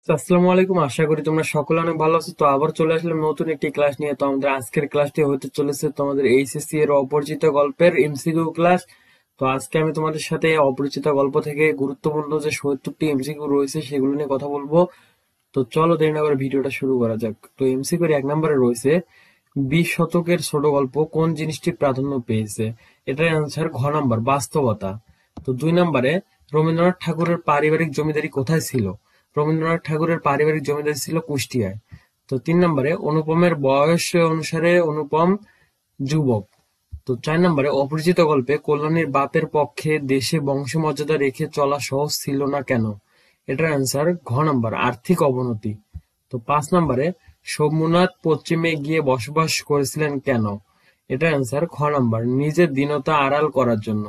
আসসালামু আলাইকুম। আশা করি তোমরা সকলে অনেক ভালো আছো। তো আবার চলে আসলাম নতুন একটি ক্লাস নিয়ে। তো আমাদের আজকের ক্লাসটি হতে চলেছে তোমাদের এইচএসসি এর অপরিচিত গল্পের এমসিকিউ ক্লাস। তো আজকে আমি তোমাদের সাথে অপরিচিত গল্প থেকে গুরুত্বপূর্ণ যে ৭০টি এমসিকিউ রয়েছে সেগুলো নিয়ে কথা বলবো। তো চলো দেরি না করে ভিডিওটা শুরু করা যাক। তো এমসিকিউ এর ১ নম্বরে রয়েছে ২০ শতকের ছোট গল্প কোন জিনিসটি প্রাধান্য পেয়েছে? এটার অ্যান্সার ঘ নাম্বার বাস্তবতা। তো ২ নম্বরে রবীন্দ্রনাথ ঠাকুরের পারিবারিক জমিদারি কোথায় ছিল? রবীন্দ্রনাথ ঠাকুরের পারিবারিক জমিদারি ছিল কুষ্টিয়ায়। তো ৩ নম্বরে অনুপমের বয়স অনুসারে অনুপম যুবক। তো ৪ নম্বরে অপরিচিত গল্পে কল্যাণীর বাপের পক্ষে দেশে বংশমর্যাদা রেখে চলা সহজ ছিল না কেন? এটার অ্যান্সার ঘ নাম্বার আর্থিক অবনতি। তো ৫ নম্বরে সোমনাথ পশ্চিমে গিয়ে বসবাস করেছিলেন কেন? এটার অ্যান্সার খ নাম্বার নিজের দীনতা আড়াল করার জন্য।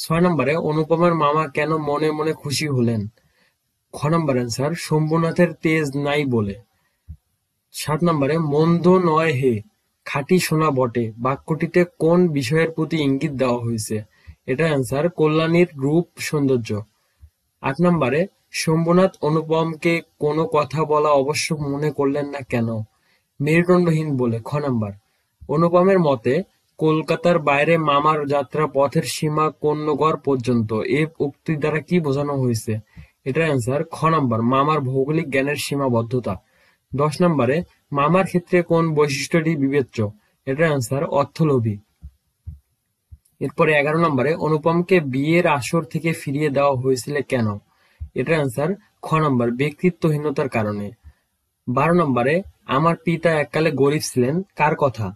৬ নম্বরে অনুপমের মামা কেন মনে মনে খুশি হলেন? খ নাম্বার অ্যান্সার শম্ভুনাথের তেজ নাই বলে। ৭ নম্বরে মন্দ নয় হে, খাঁটি সোনা বটে বাক্যটিতে কোন বিষয়ের প্রতি ইঙ্গিত দেওয়া হয়েছে? এটার অ্যান্সার কল্যাণীর রূপ সৌন্দর্য। ৮ নম্বরে শম্ভুনাথ অনুপমকে কোনো কথা বলা আবশ্যক মনে করলেন না কেন? মেরুদণ্ডহীন বলে। খ নাম্বার অনুপমের মতে কলকাতার বাইরে মামার যাত্রা পথের সীমা কোন্নগর পর্যন্ত। এ উক্তি দ্বারা কি বোঝানো হয়েছে? এটার অ্যান্সার খ নাম্বার মামার ভৌগোলিক জ্ঞানের সীমাবদ্ধতা। ১০ নম্বরে মামার ক্ষেত্রে কোন বৈশিষ্ট্যটি বিবেচ্য? এটার অ্যান্সার অর্থলোভী। এরপরে ১১ নম্বরে অনুপমকে বিয়ের আসর থেকে ফিরিয়ে দেওয়া হয়েছিল কেন? এটার অ্যান্সার খ নাম্বার ব্যক্তিত্বহীনতার কারণে। ১২ নম্বরে আমার পিতা এককালে গরিব ছিলেন কার কথা?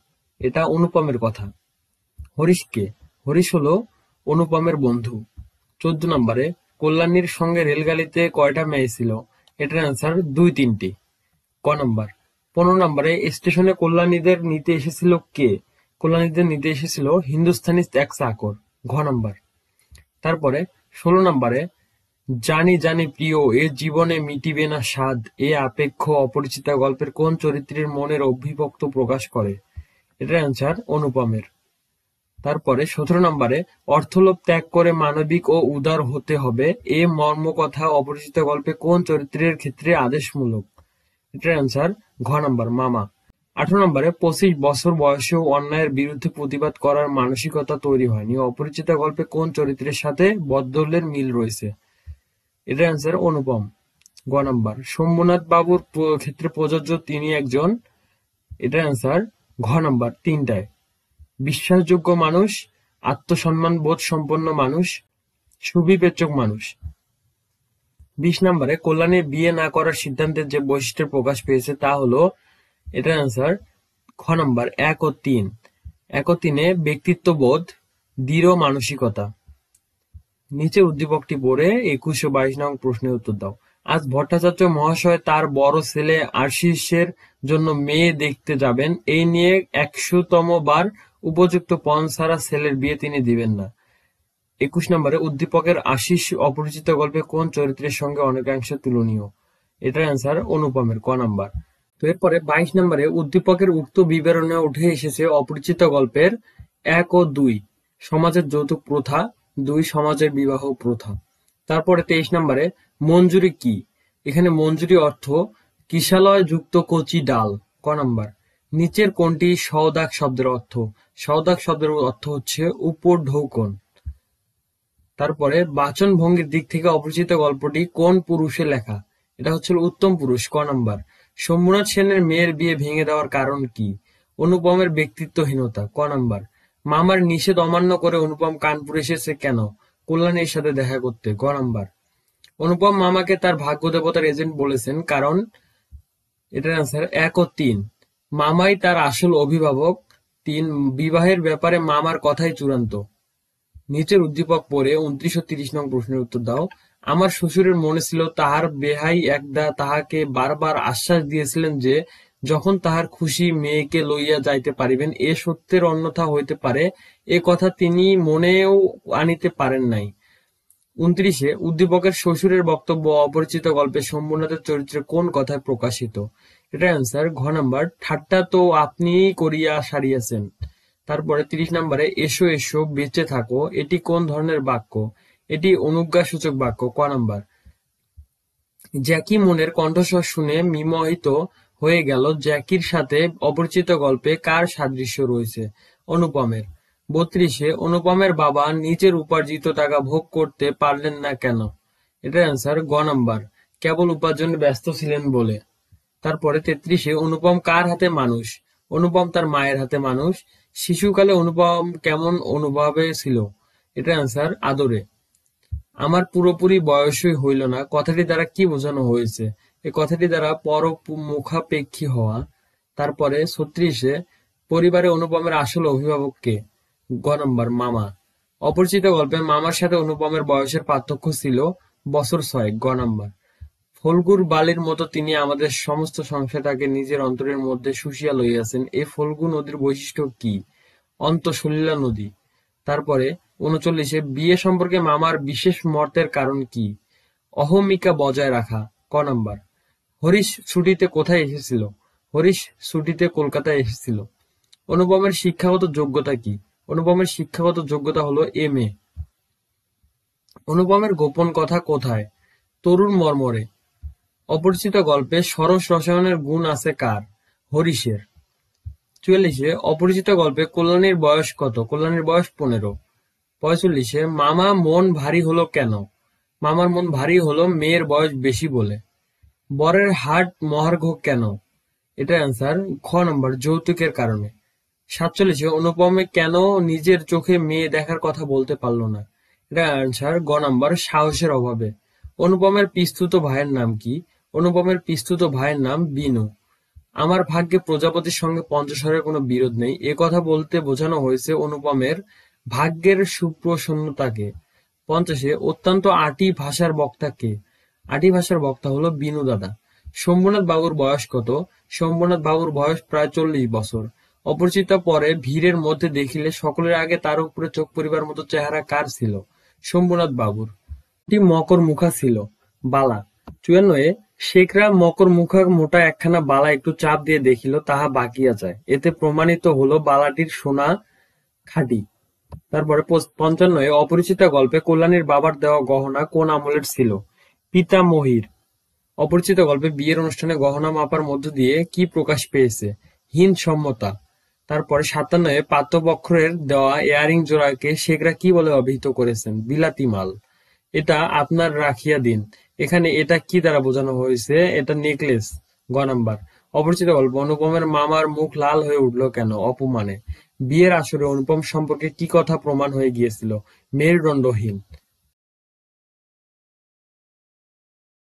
এটা অনুপমের কথা। হরিশ কে? হরিশ হলো অনুপমের বন্ধু। ১৪ নম্বরে কল্যাণীর সঙ্গে রেলগাড়িতে কয়টা মেয়ে ছিল? এটার অ্যান্সার ২-৩টি। ক নাম্বার ১৫ নম্বরে স্টেশনে কল্যাণীদের নিতে এসেছিল কে? কল্যাণীদের নিতে এসেছিল হিন্দুস্তানি এক চাকর। ঘ নাম্বার। তারপরে ১৬ নম্বরে জানি জানি প্রিয় এ জীবনে মিটিবে না স্বাদ এ আপেক্ষ অপরিচিতা গল্পের কোন চরিত্রের মনের অভিব্যক্ত প্রকাশ করে? এটার অ্যান্সার অনুপমের। তারপরে ১৭ নম্বরে অর্থলোভ ত্যাগ করে মানবিক ও উদার হতে হবে এ মর্মকথা অপরিচিত গল্পে কোন চরিত্রের ক্ষেত্রে আদেশমূলক? এটার অ্যান্সার ঘ নাম্বার মামা। ১৮ নম্বরে ২৫ বছর বয়সেও অন্যায়ের বিরুদ্ধে প্রতিবাদ করার মানসিকতা তৈরি হয়নি অপরিচিত গল্পে কোন চরিত্রের সাথে বদদলের মিল রয়েছে? এটার অ্যান্সার অনুপম। গ নাম্বার শম্ভুনাথ বাবুর ক্ষেত্রে প্রযোজ্য তিনি একজন। এটার অ্যান্সার ঘ নাম্বার ৩টায়। বিশ্বাসযোগ্য মানুষ, আত্মসম্মান বোধ সম্পন্ন মানুষ, সুবিবেচক মানুষ। ২০ নম্বরে কল্যাণীর বিয়ে না করার সিদ্ধান্তের যে বৈশিষ্ট্যের প্রকাশ পেয়েছে তা হলো। এটার অ্যান্সার খ নাম্বার ১ ও ৩। ১ ও ৩-এ ব্যক্তিত্ববোধ, দৃঢ় মানসিকতা। নিচের উদ্দীপকটি পড়ে ২১ ও ২২ নং প্রশ্নের উত্তর দাও। আজ ভট্টাচার্য মহাশয় তার বড় ছেলে আশিসের জন্য মেয়ে দেখতে যাবেন এই নিয়ে ১০০তম বার উপযুক্ত পণ ছাড়া ছেলের বিয়ে তিনি দিবেন না। ২১ নম্বরে উদ্দীপকের আশিস অপরিচিত গল্পে কোন চরিত্রের সঙ্গে অনেকাংশে তুলনীয়? এটার অ্যান্সার অনুপমের। ক নাম্বার। তো এরপরে ২২ নম্বরে উদ্দীপকের উক্ত বিবরণে উঠে এসেছে অপরিচিত গল্পের ১ ও ২ সমাজের যৌতুক প্রথা, ২ সমাজের বিবাহ প্রথা। তারপরে ২৩ নম্বরে মঞ্জুরি কি? এখানে মঞ্জুরি অর্থ কিশালয় যুক্ত কচি ডাল। ক নাম্বার। নিচের কোনটি সওদাগ শব্দের অর্থ? সওদাগ শব্দের অর্থ হচ্ছে উপর ঢৌকন। তারপরে বাচন ভঙ্গির দিক থেকে অপরিচিত গল্পটি কোন পুরুষে লেখা? এটা হচ্ছে উত্তম পুরুষ। ক নাম্বার। শম্ভুনাথ সেনের মেয়ের বিয়ে ভেঙে দেওয়ার কারণ কি? অনুপমের ব্যক্তিত্বহীনতা। ক নাম্বার। মামার নিষেধ অমান্য করে অনুপম কানপুর এসেছে কেন? কল্যাণীর সাথে দেখা করতে। গ নাম্বার। অনুপম মামাকে তার ভাগ্য দেবতার এজেন্ট বলেছেন কারণ। এটার অ্যান্সার ১ ও ৩। মামাই তার আসল অভিভাবক। ৩ বিবাহের ব্যাপারে মামার কথাই চূড়ান্ত। নিচের উদ্দীপক পড়ে ২৯ ও ৩০ নং প্রশ্নের উত্তর দাও। আমার শ্বশুরের মনে ছিল তাহার বেহাই একদা তাহাকে বারবার আশ্বাস দিয়েছিলেন যে যখন তাহার খুশি মেয়েকে লইয়া যাইতে পারিবেন এ সত্যের অন্যথা হইতে পারে এ কথা তিনি মনেও আনিতে পারেন নাই। ২৯-এ উদ্দীপকের শ্বশুরের বক্তব্য অপরিচিত গল্পে শম্ভুনাথের চরিত্রে কোন কথায় প্রকাশিত? এটার অ্যান্সার ঘ নাম্বার ঠাট্টা তো আপনিই করিয়া সারিয়াছেন। তারপরে ৩০ নম্বরে এসো এসো বেঁচে থাকো এটি কোন ধরনের বাক্য? এটি অনুজ্ঞাসূচক বাক্য। ক নাম্বার। জ্যাকি মুনের কণ্ঠস্বর শুনে বিমোহিত হয়ে গেল। জ্যাকির সাথে অপরিচিত গল্পে কার সাদৃশ্য রয়েছে? অনুপমের। ৩২ অনুপমের বাবা নিজের উপার্জিত টাকা ভোগ করতে পারলেন না কেন? এটার অ্যান্সার গ নাম্বার, কেবল উপার্জনে ব্যস্ত ছিলেন বলে। তারপরে ৩৩ অনুপম কার হাতে মানুষ? অনুপম তার মায়ের হাতে মানুষ। শিশুকালে অনুপম কেমন অনুভবে ছিল? এটার অ্যান্সার আদরে। আমার পুরোপুরি বয়সই হইল না কথাটি দ্বারা কি বোঝানো হয়েছে? এই কথাটি দ্বারা পরমুখাপেক্ষী হওয়া। তারপরে ৩৬ পরিবারে অনুপমের আসল অভিভাবক কে? গ নম্বর মামা। অপরিচিত গল্পে মামার সাথে অনুপমের বয়সের পার্থক্য ছিল বছর ৬। গ নম্বর। ফল্গুর বালির মতো তিনি আমাদের সমস্ত সংসারটাকে নিজের অন্তরের মধ্যে শুষিয়া লইয়াছেন। এই ফল্গু নদীর বৈশিষ্ট্য কি? অন্তঃসলিলা নদী। তারপরে ৩৯ বিয়ে সম্পর্কে মামার বিশেষ মতের কারণ কি? অহমিকা বজায় রাখা। ক নাম্বার। হরিশ ছুটিতে কোথায় এসেছিল? হরিশ ছুটিতে কলকাতায় এসেছিল। অনুপমের শিক্ষাগত যোগ্যতা কি? অনুপমের শিক্ষাগত যোগ্যতা হলো MA। অনুপমের গোপন কথা কোথায়? তরুর মর্মরে। অপরিচিত গল্পে সরস রসায়নের গুণ আছে কার? হরিশের। ৪৪ অপরিচিত গল্পে কল্যাণীর বয়স কত? কল্যাণীর বয়স ১৫। ৪৫ মামা মন ভারী হলো কেন? মামার মন ভারী হলো মেয়ের বয়স বেশি বলে। বরের হাট মহার্ঘ কেন? এটার অ্যান্সার খ নম্বর, যৌতুকের কারণে। ৪৭ অনুপমে কেন নিজের চোখে মেয়ে দেখার কথা বলতে পারল না? এটার অ্যান্সার গ নম্বর, সাহসের অভাবে। অনুপমের পিস্তুত ভাইয়ের নাম কি? অনুপমের পিস্তুত ভাইয়ের নাম বিনু। আমার ভাগ্যে প্রজাপতির সঙ্গে পঞ্চস্বরের কোনো বিরোধ নেই, এ কথা বলতে বোঝানো হয়েছে অনুপমের ভাগ্যের সুপ্রসন্নতাকে। ৫০ অত্যন্ত আটি ভাষার বক্তা কে? আটি ভাষার বক্তা হলো বিনু দাদা। শম্ভুনাথ বাবুর বয়স কত? শম্ভুনাথ বাবুর বয়স প্রায় ৪০ বছর। অপরিচিত পরে ভিড়ের মধ্যে দেখিলে সকলের আগে তার উপরে চোখ পড়িবার মতো চেহারা কার ছিল? শম্ভুনাথ বাবুর। একটি মকর মুখা ছিল। বালা। ৫৪ শেখরা মকর মুখার মোটা একখানা বালা একটু চাপ দিয়ে দেখিল, তাহা বাকিয়া যায়। এতে প্রমাণিত হলো বালাটির সোনা খাঁটি। তারপরে ৫৫ অপরিচিতা গল্পে কল্যাণীর বাবার দেওয়া গহনা কোন আমলের ছিল? পিতামহীর। অপরিচিত গল্পে বিয়ের অনুষ্ঠানে গহনা মাপার মধ্য দিয়ে কি প্রকাশ পেয়েছে? হীন সম্মতা। তারপরে ৫৭ পাত্রপক্ষের দেওয়া ইয়ারিং জোড়াকে শেখরা কি বলে অভিহিত করেছেন? বিলাতি মাল। এটা আপনার রাখিয়া দিন। এখানে এটা কি দ্বারা বোঝানো হয়েছে? এটা নেকলেস। গ নাম্বার। অপরিচিত গল্প অনুপমের মামার মুখ লাল হয়ে উঠল কেন? অপমানে। বিয়ের আসরে অনুপম সম্পর্কে কি কথা প্রমাণ হয়ে গিয়েছিল? মেরুদণ্ডহীন।